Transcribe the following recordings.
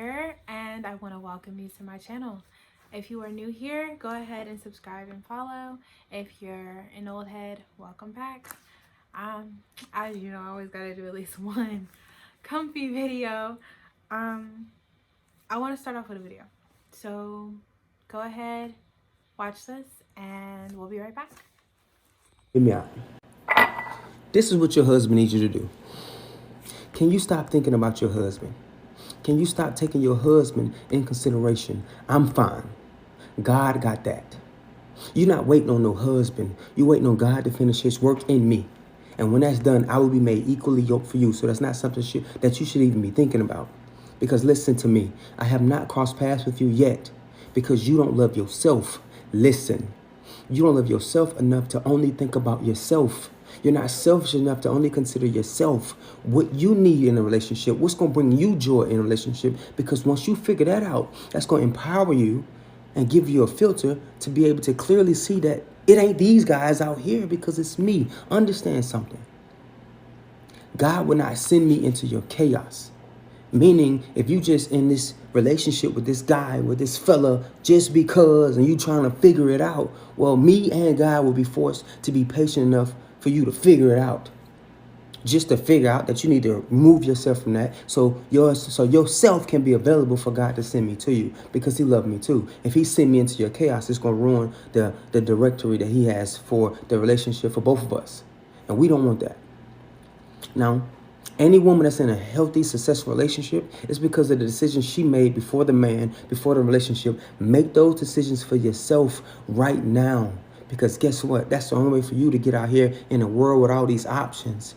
here, and I want to welcome you to my channel. If you are new here, go ahead and subscribe and follow. If you're an old head, welcome back. As you know, I always gotta do at least one comfy video. I want to start off with a video, so go ahead, watch this, and we'll be right back. Hear me out. This is what your husband needs you to do. Can you stop thinking about your husband? Can you stop taking your husband in consideration? I'm fine. God got that. You're not waiting on no husband. You're waiting on God to finish his work in me. And when that's done, I will be made equally yoked for you. So that's not something that you should even be thinking about. Because listen to me. I have not crossed paths with you yet because you don't love yourself. Listen. You don't love yourself enough to only think about yourself. You're not selfish enough to only consider yourself. What you need in a relationship, what's going to bring you joy in a relationship, because once you figure that out, that's going to empower you and give you a filter to be able to clearly see that it ain't these guys out here because it's me. Understand something. God will not send me into your chaos. Meaning, if you just in this relationship with this guy, with this fella, just because, and you trying to figure it out, well, me and God will be forced to be patient enough for you to figure it out. Just to figure out that you need to remove yourself from that so yourself can be available for God to send me to you, because he loved me too. If he send me into your chaos, it's going to ruin the directory that he has for the relationship for both of us. And we don't want that. Now, any woman that's in a healthy, successful relationship is because of the decisions she made before the man, before the relationship. Make those decisions for yourself right now. Because guess what? That's the only way for you to get out here in a world with all these options.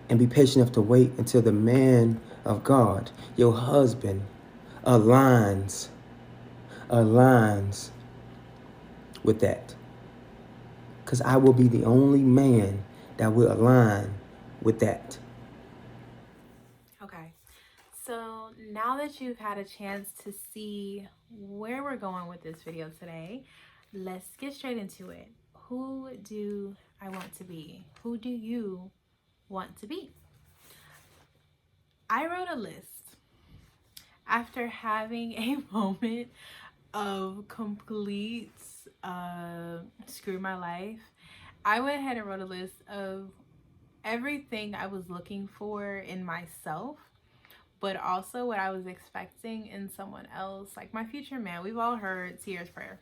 And be patient enough to wait until the man of God, your husband, aligns with that. Because I will be the only man that will align with that. Okay, so now that you've had a chance to see where we're going with this video today, let's get straight into it. Who do I want to be? Who do you want to be? I wrote a list after having a moment of complete screw my life. I went ahead and wrote a list of everything I was looking for in myself, but also what I was expecting in someone else, like my future man. We've all heard Sierra's prayer,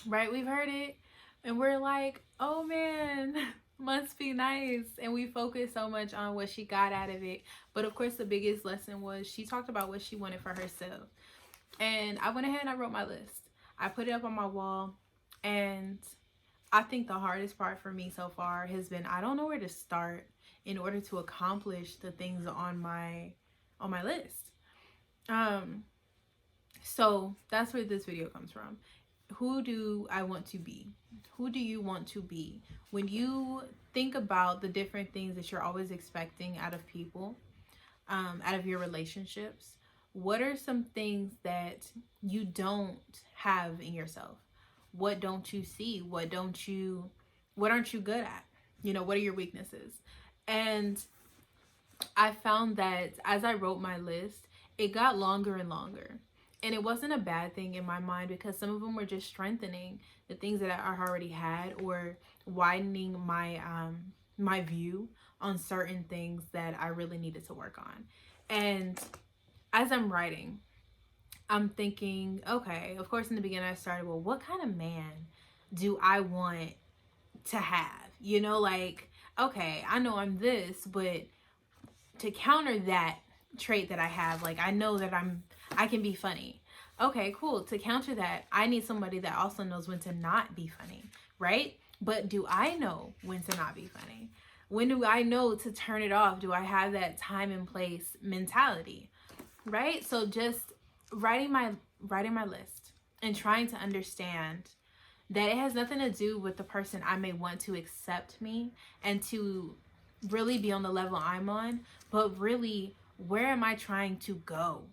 right? We've heard it and we're like, oh man, must be nice. And we focus so much on what she got out of it. But of course, the biggest lesson was she talked about what she wanted for herself. And I went ahead and I wrote my list. I put it up on my wall. And I think the hardest part for me so far has been I don't know where to start in order to accomplish the things on my list. So that's where this video comes from. Who do I want to be? Who do you want to be? When you think about the different things that you're always expecting out of people, out of your relationships, what are some things that you don't have in yourself? What don't you see? What aren't you good at? You know, what are your weaknesses? And I found that as I wrote my list, it got longer and longer. And it wasn't a bad thing in my mind, because some of them were just strengthening the things that I already had, or widening my view on certain things that I really needed to work on. And as I'm writing, I'm thinking, okay, of course in the beginning I started, well, what kind of man do I want to have? You know, like, okay, I know I'm this, but to counter that trait that I have, like, I know that I can be funny. Okay, cool. To counter that, I need somebody that also knows when to not be funny, right? But do I know when to not be funny? When do I know to turn it off? Do I have that time and place mentality, right? So just writing my list and trying to understand that it has nothing to do with the person I may want to accept me and to really be on the level I'm on, but really, where am I trying to go?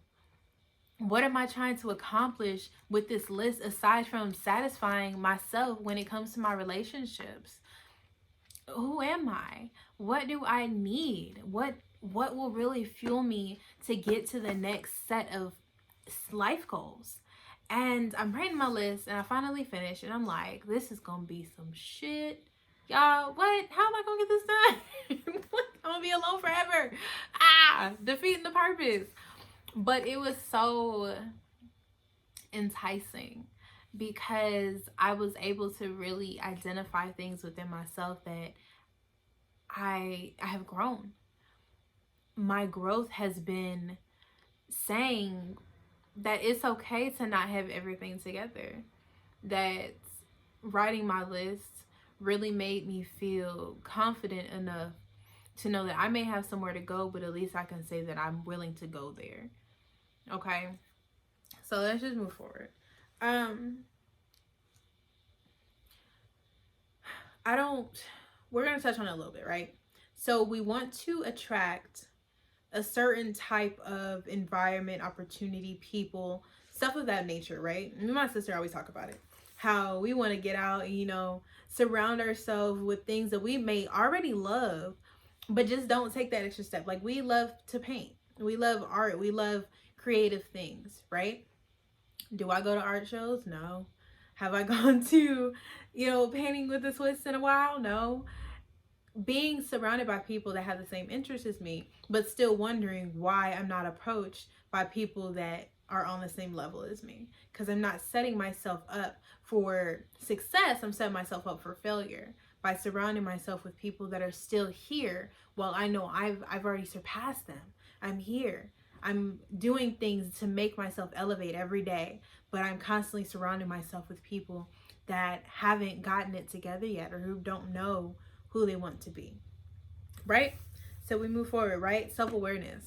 What am I trying to accomplish with this list, aside from satisfying myself when it comes to my relationships? Who am I? What do I need? What what will really fuel me to get to the next set of life goals. And I'm writing my list, and I finally finished, and I'm like, this is gonna be some shit. Y'all, what? How am I gonna get this done? I'm gonna be alone forever. Defeating the purpose. But it was so enticing because I was able to really identify things within myself that I have grown. My growth has been saying that it's okay to not have everything together. That writing my list really made me feel confident enough to know that I may have somewhere to go, but at least I can say that I'm willing to go there. Okay? So let's just move forward. We're going to touch on it a little bit, right? So we want to attract a certain type of environment, opportunity, people, stuff of that nature, right? Me and my sister always talk about it. How we want to get out and, surround ourselves with things that we may already love, but just don't take that extra step. Like, we love to paint. We love art. We love creative things, right? Do I go to art shows? No. Have I gone to, painting with a twist in a while? No. Being surrounded by people that have the same interests as me, but still wondering why I'm not approached by people that are on the same level as me. Because I'm not setting myself up for success. I'm setting myself up for failure by surrounding myself with people that are still here while I know I've already surpassed them. I'm here. I'm doing things to make myself elevate every day, but I'm constantly surrounding myself with people that haven't gotten it together yet or who don't know who they want to be, right? So we move forward, right? Self-awareness.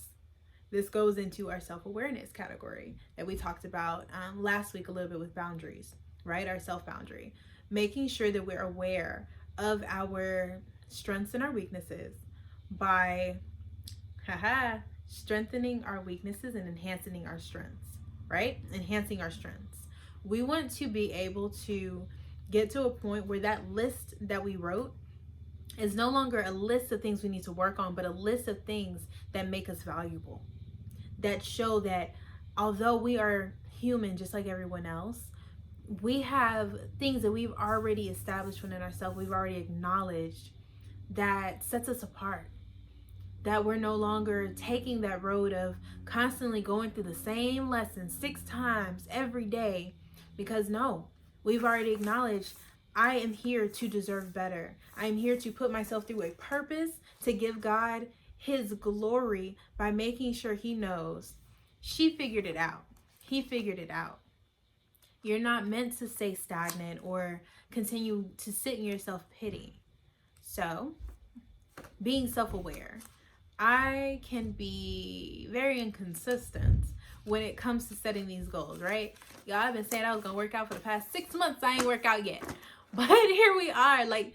This goes into our self-awareness category that we talked about last week a little bit with boundaries, right? Our self-boundary. Making sure that we're aware of our strengths and our weaknesses by strengthening our weaknesses and enhancing our strengths, right? Enhancing our strengths. We want to be able to get to a point where that list that we wrote is no longer a list of things we need to work on, but a list of things that make us valuable, that show that although we are human just like everyone else, we have things that we've already established within ourselves, we've already acknowledged, that sets us apart. That we're no longer taking that road of constantly going through the same lesson 6 times every day, because no, we've already acknowledged, I am here to deserve better. I am here to put myself through a purpose to give God his glory by making sure he knows she figured it out. He figured it out. You're not meant to stay stagnant or continue to sit in your self-pity. So, being self-aware. I can be very inconsistent when it comes to setting these goals, right? Y'all, I've been saying I was going to work out for the past 6 months. I ain't work out yet. But here we are. Like,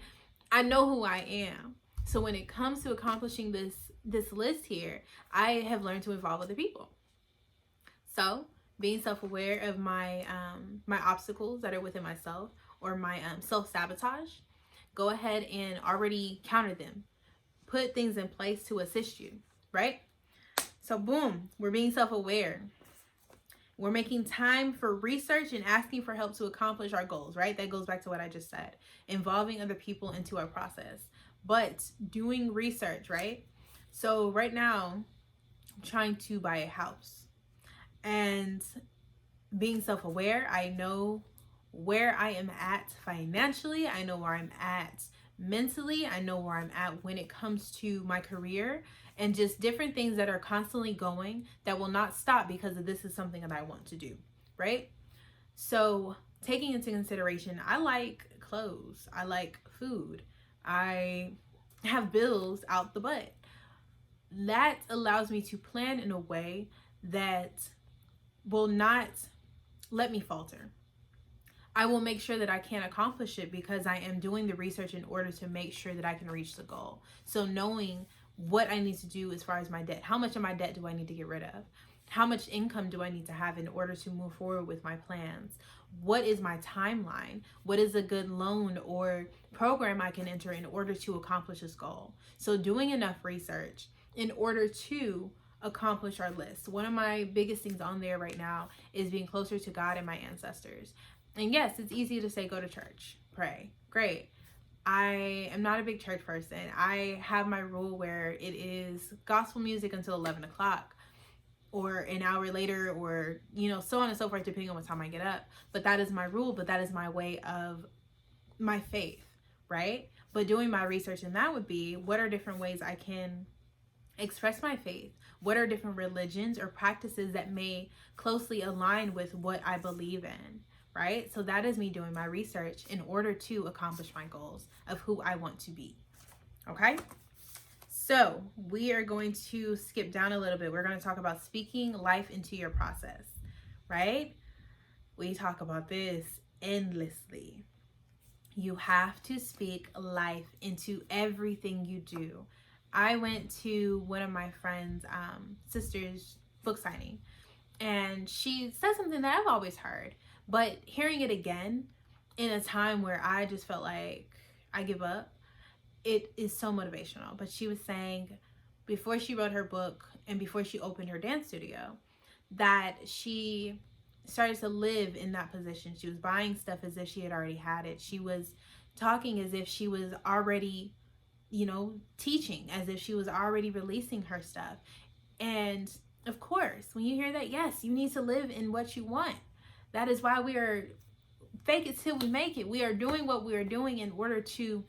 I know who I am. So when it comes to accomplishing this list here, I have learned to involve other people. So being self-aware of my my obstacles that are within myself or my self-sabotage, go ahead and already counter them. Put things in place to assist you, right? So boom, we're being self-aware. We're making time for research and asking for help to accomplish our goals, right? That goes back to what I just said. Involving other people into our process. But doing research, right? So right now, I'm trying to buy a house. And being self-aware, I know where I am at financially. I know where I'm at mentally. I know where I'm at when it comes to my career and just different things that are constantly going that will not stop because of this is something that I want to do, right? So taking into consideration, I like clothes. I like food. I have bills out the butt. That allows me to plan in a way that will not let me falter. I will make sure that I can accomplish it because I am doing the research in order to make sure that I can reach the goal. So knowing what I need to do as far as my debt, how much of my debt do I need to get rid of? How much income do I need to have in order to move forward with my plans? What is my timeline? What is a good loan or program I can enter in order to accomplish this goal? So doing enough research in order to accomplish our list. One of my biggest things on there right now is being closer to God and my ancestors. And yes, it's easy to say go to church, pray. Great. I am not a big church person. I have my rule where it is gospel music until 11 o'clock or an hour later, or, you know, so on and so forth, depending on what time I get up. But that is my rule, but that is my way of my faith, right? But doing my research in that would be, what are different ways I can express my faith? What are different religions or practices that may closely align with what I believe in, right? So that is me doing my research in order to accomplish my goals of who I want to be, okay? So we are going to skip down a little bit. We're going to talk about speaking life into your process, right? We talk about this endlessly. You have to speak life into everything you do. I went to one of my friend's sister's book signing, and she said something that I've always heard, but hearing it again in a time where I just felt like I give up, it is so motivational. But she was saying before she wrote her book and before she opened her dance studio, that she started to live in that position. She was buying stuff as if she had already had it. She was talking as if she was already, you know, teaching, as if she was already releasing her stuff. And of course, when you hear that, yes, you need to live in what you want. That is why we are fake it till we make it. We are doing what we are doing in order to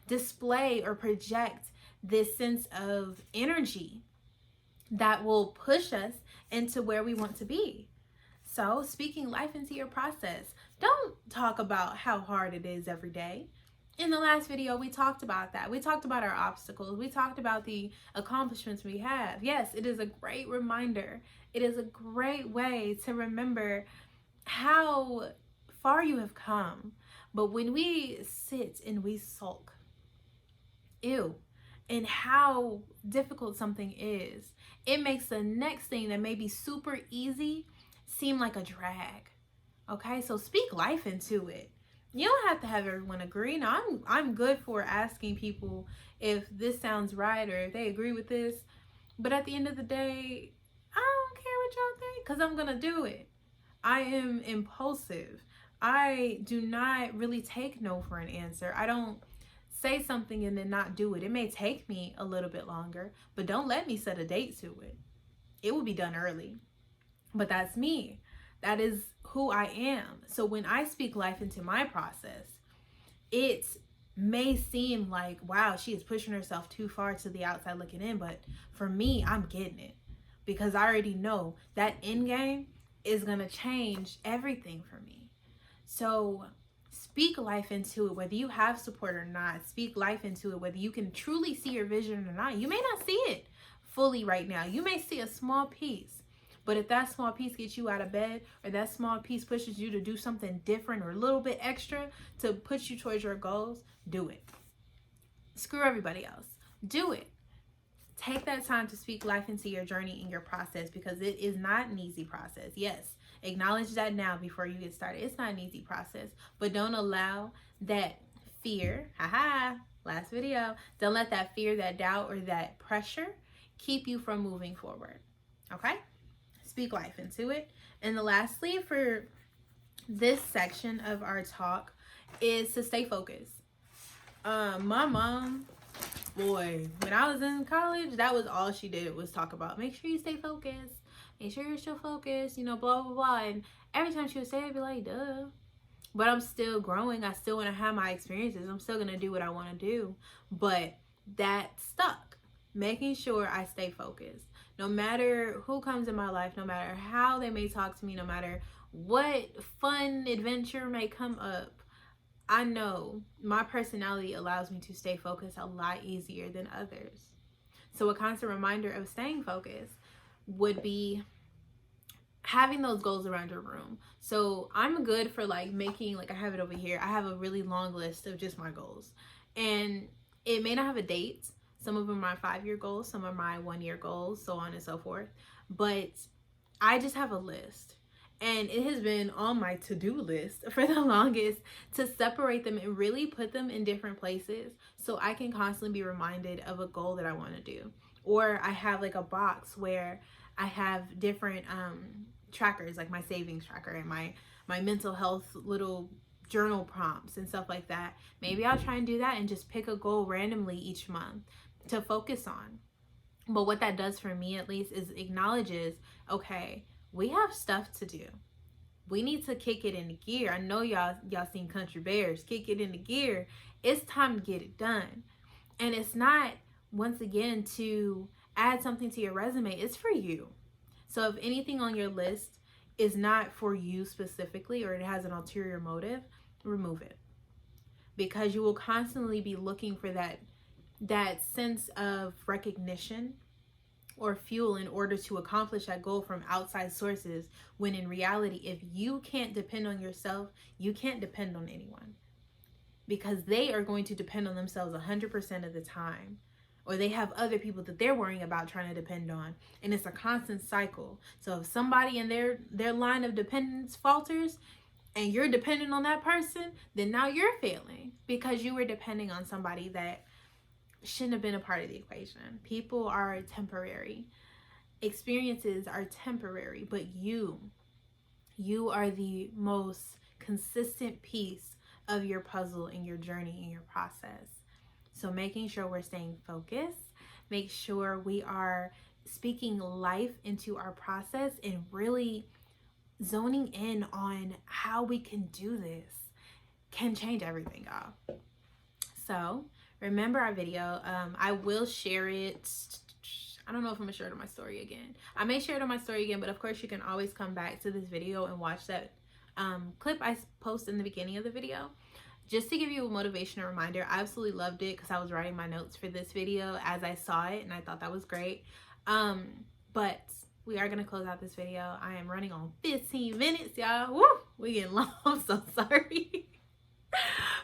display or project this sense of energy that will push us into where we want to be. So speaking life into your process. Don't talk about how hard it is every day. In the last video, we talked about that. We talked about our obstacles. We talked about the accomplishments we have. Yes, it is a great reminder. It is a great way to remember how far you have come. But when we sit and we sulk, and how difficult something is, it makes the next thing that may be super easy seem like a drag. Okay, so speak life into it. You don't have to have everyone agree. Now, I'm good for asking people if this sounds right or if they agree with this. But at the end of the day, I don't care what y'all think, because I'm going to do it. I am impulsive. I do not really take no for an answer. I don't say something and then not do it. It may take me a little bit longer, but don't let me set a date to it. It will be done early. But that's me. That is who I am. So when I speak life into my process, it may seem like, wow, she is pushing herself too far to the outside looking in. But for me, I'm getting it, because I already know that end game is going to change everything for me. So speak life into it, whether you have support or not. Speak life into it, whether you can truly see your vision or not. You may not see it fully right now. You may see a small piece. But if that small piece gets you out of bed, or that small piece pushes you to do something different or a little bit extra to push you towards your goals, do it. Screw everybody else. Do it. Take that time to speak life into your journey and your process, because it is not an easy process. Yes, acknowledge that now before you get started. It's not an easy process, but don't allow that fear, last video, don't let that fear, that doubt, or that pressure keep you from moving forward. Okay? Speak life into it. And lastly, for this section of our talk, is to stay focused. My mom, boy, when I was in college, that was all she did, was talk about, make sure you stay focused, make sure you're still focused, you know, blah blah blah. And every time she would say it, I'd be like, duh. But I'm still growing. I still want to have my experiences. I'm still gonna do what I want to do. But that stuck. Making sure I stay focused. No matter who comes in my life, no matter how they may talk to me, no matter what fun adventure may come up, I know my personality allows me to stay focused a lot easier than others. So a constant reminder of staying focused would be having those goals around your room. So I'm good for like making, like I have it over here, I have a really long list of just my goals. And it may not have a date. Some of them are my 5-year goals, some are my 1-year goals, so on and so forth. But I just have a list. And it has been on my to-do list for the longest to separate them and really put them in different places so I can constantly be reminded of a goal that I want to do. Or I have like a box where I have different trackers, like my savings tracker and my mental health little journal prompts and stuff like that. Maybe I'll try and do that and just pick a goal randomly each month to focus on. But what that does for me, at least, is acknowledges, okay, we have stuff to do. We need to kick it into gear. I know y'all seen Country Bears, kick it into gear. It's time to get it done. And it's not, once again, to add something to your resume. It's for you. So if anything on your list is not for you specifically, or it has an ulterior motive, remove it. Because you will constantly be looking for that sense of recognition or fuel in order to accomplish that goal from outside sources, when in reality, if you can't depend on yourself, you can't depend on anyone, because they are going to depend on themselves 100% of the time, or they have other people that they're worrying about trying to depend on, and it's a constant cycle. So if somebody in their line of dependence falters and you're dependent on that person, then now you're failing because you were depending on somebody that shouldn't have been a part of the equation. People are temporary. Experiences are temporary, but you are the most consistent piece of your puzzle in your journey, in your process. So making sure we're staying focused, make sure we are speaking life into our process and really zoning in on how we can do this can change everything, y'all. So remember our video. I will share it. I don't know if I'm gonna share it on my story again. I may share it on my story again, but of course you can always come back to this video and watch that clip I post in the beginning of the video. Just to give you a motivational reminder, I absolutely loved it because I was writing my notes for this video as I saw it, and I thought that was great. But we are gonna close out this video. I am running on 15 minutes, y'all. Woo! We getting long. I'm so sorry.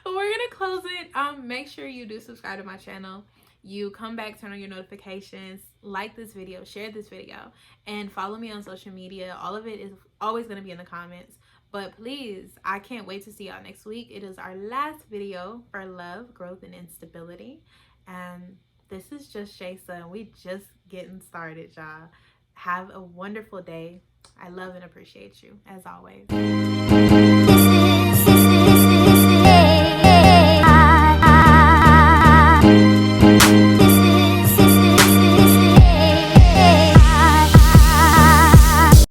But we're gonna close it. Make sure you do subscribe to my channel. You come back, turn on your notifications, like this video, share this video, and follow me on social media. All of it is always gonna be in the comments. But please, I can't wait to see y'all next week. It is our last video for love, growth, and instability. And this is just Shaysa, and we just getting started, y'all. Have a wonderful day. I love and appreciate you, as always.